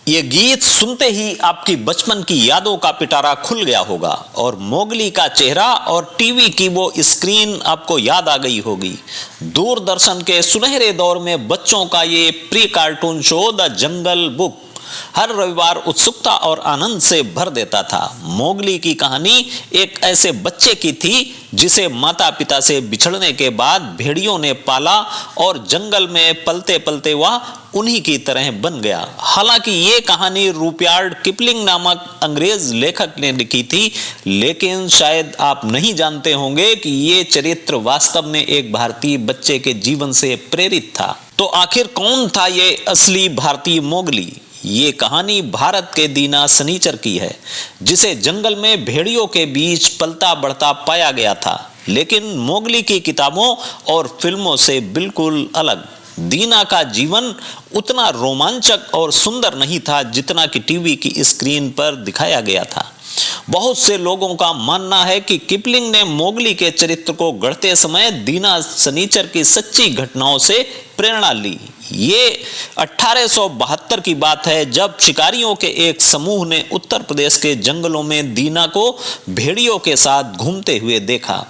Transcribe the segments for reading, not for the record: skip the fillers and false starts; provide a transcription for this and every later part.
ये गीत सुनते ही आपकी बचपन की यादों का पिटारा खुल गया होगा और मोगली का चेहरा और टीवी की वो स्क्रीन आपको याद आ गई होगी। दूरदर्शन के सुनहरे दौर में बच्चों का ये pre cartoon show the jungle book हर रविवार उत्सुकता और आनंद से भर देता था। मोगली की कहानी एक ऐसे बच्चे की थी जिसे माता पिता से बिछड़ने के बाद भेड़ियों ने पाला और जंगल में पलते पलते वह उन्हीं की तरह बन गया। हालांकि ये कहानी रुडयार्ड किपलिंग नामक अंग्रेज लेखक ने लिखी थी, लेकिन शायद आप नहीं जानते होंगे कि ये चरित्र वास्तव में एक भारतीय बच्चे के जीवन से प्रेरित था। तो आखिर कौन था ये असली भारतीय मोगली? ये कहानी भारत के दीना सनीचर की है, जिसे जंगल में भेड़ियों के बीच पलता बढ़ता पाया गया था, लेकिन मोगली की किताबों और फिल्मों से बिल्कुल अलग। दीना का जीवन उतना रोमांचक और सुंदर नहीं था जितना कि टीवी की स्क्रीन पर दिखाया गया था। बहुत से लोगों का मानना है कि किपलिंग ने मोगली के चरित्र को गढ़ते समय दीना सनीचर की सच्ची घटनाओं से प्रेरणा ली। ये 1872 की बात है, जब शिकारियों के एक समूह ने उत्तर प्रदेश के जंगलों में दीना को भेड़ियों के साथ घूमते हुए देखा।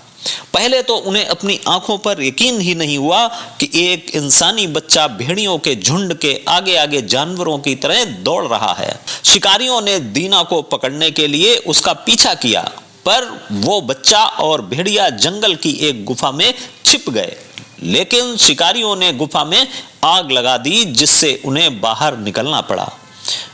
पहले तो उन्हें अपनी आंखों पर यकीन ही नहीं हुआ कि एक इंसानी बच्चा भेड़ियों के झुंड के आगे आगे जानवरों की तरह दौड़ रहा है। शिकारियों ने दीना को पकड़ने के लिए उसका पीछा किया, पर वो बच्चा और भेड़िया जंगल की एक गुफा में छिप गए। लेकिन शिकारियों ने गुफा में आग लगा दी, जिससे उन्हें बाहर निकलना पड़ा।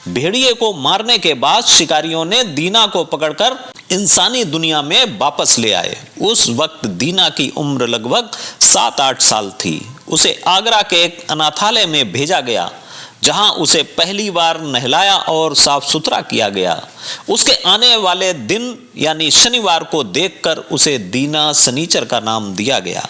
भेड़िए को मारने के बाद शिकारियों ने दीना को पकड़कर इंसानी दुनिया में वापस ले आए। उस वक्त दीना की उम्र लगभग 7-8 साल थी। उसे आगरा के एक अनाथालय में भेजा गया, जहां उसे पहली बार नहलाया और साफ सुथरा किया गया। उसके आने वाले दिन यानी शनिवार को देखकर उसे दीना सनीचर का नाम दिया गया।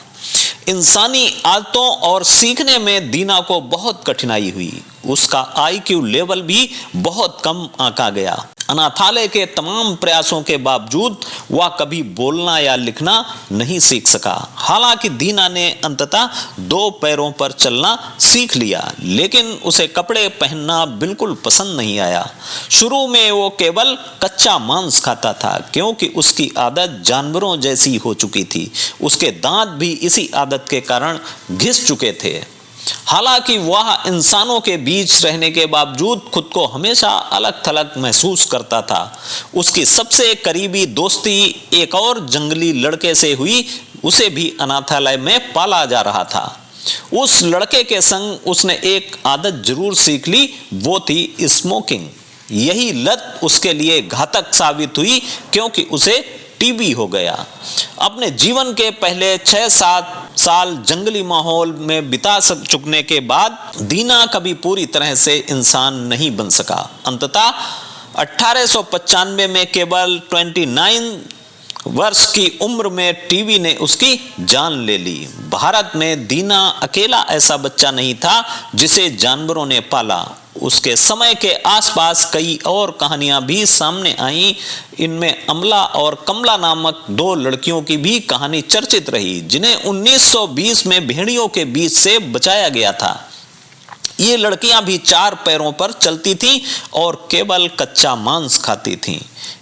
इंसानी आदतों और सीखने में दीना को बहुत कठिनाई हुई। उसका आईक्यू लेवल भी बहुत कम आंका गया। अनाथालय के तमाम प्रयासों के बावजूद वह कभी बोलना या लिखना नहीं सीख सका। हालांकि दीना ने अंततः 2 पैरों पर चलना सीख लिया, लेकिन उसे कपड़े पहनना बिल्कुल पसंद नहीं आया। शुरू में वो केवल कच्चा मांस खाता था, क्योंकि उसकी आदत जानवरों जैसी हो चुकी थी। उसके दांत भी इसी आदत के कारण घिस चुके थे। हालांकि वह इंसानों के बीच रहने के बावजूद खुद को हमेशा अलग थलग महसूस करता था। उसकी सबसे करीबी दोस्ती एक और जंगली लड़के से हुई। उसे भी अनाथालय में पाला जा रहा था। उस लड़के के संग उसने एक आदत जरूर सीख ली, वो थी स्मोकिंग। यही लत उसके लिए घातक साबित हुई, क्योंकि उसे टीबी हो गया। अपने जीवन के पहले 6-7 साल जंगली माहौल में बिता चुकने के बाद दीना कभी पूरी तरह से इंसान नहीं बन सका। अंततः 1895 में केवल 29 वर्ष की उम्र में टीबी ने उसकी जान ले ली। भारत में दीना अकेला ऐसा बच्चा नहीं था जिसे जानवरों ने पाला। उसके समय के आसपास कई और कहानियां भी सामने आईं। इनमें अमला और कमला नामक 2 लड़कियों की भी कहानी चर्चित रही, जिन्हें 1920 में भेड़ियों के बीच से बचाया गया था। ये लड़कियां भी 4 पैरों पर चलती थीं और केवल कच्चा मांस खाती थीं।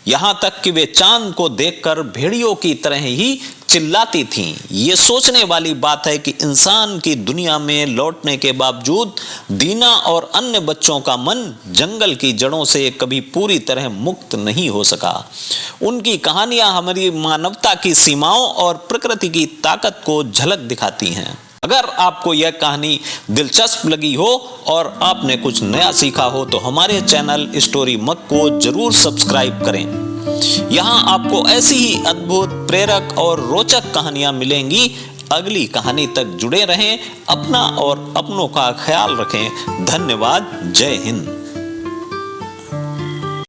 यहां तक कि वे चांद को देखकर भेड़ियों की तरह ही चिल्लाती थीं। ये सोचने वाली बात है कि इंसान की दुनिया में लौटने के बावजूद दीना और अन्य बच्चों का मन जंगल की जड़ों से कभी पूरी तरह मुक्त नहीं हो सका। उनकी कहानियां हमारी मानवता की सीमाओं और प्रकृति की ताकत को झलक दिखाती हैं। अगर आपको यह कहानी दिलचस्प लगी हो और आपने कुछ नया सीखा हो तो हमारे चैनल स्टोरी मग को जरूर सब्सक्राइब करें। यहाँ आपको ऐसी ही अद्भुत, प्रेरक और रोचक कहानियां मिलेंगी। अगली कहानी तक जुड़े रहें। अपना और अपनों का ख्याल रखें। धन्यवाद। जय हिंद।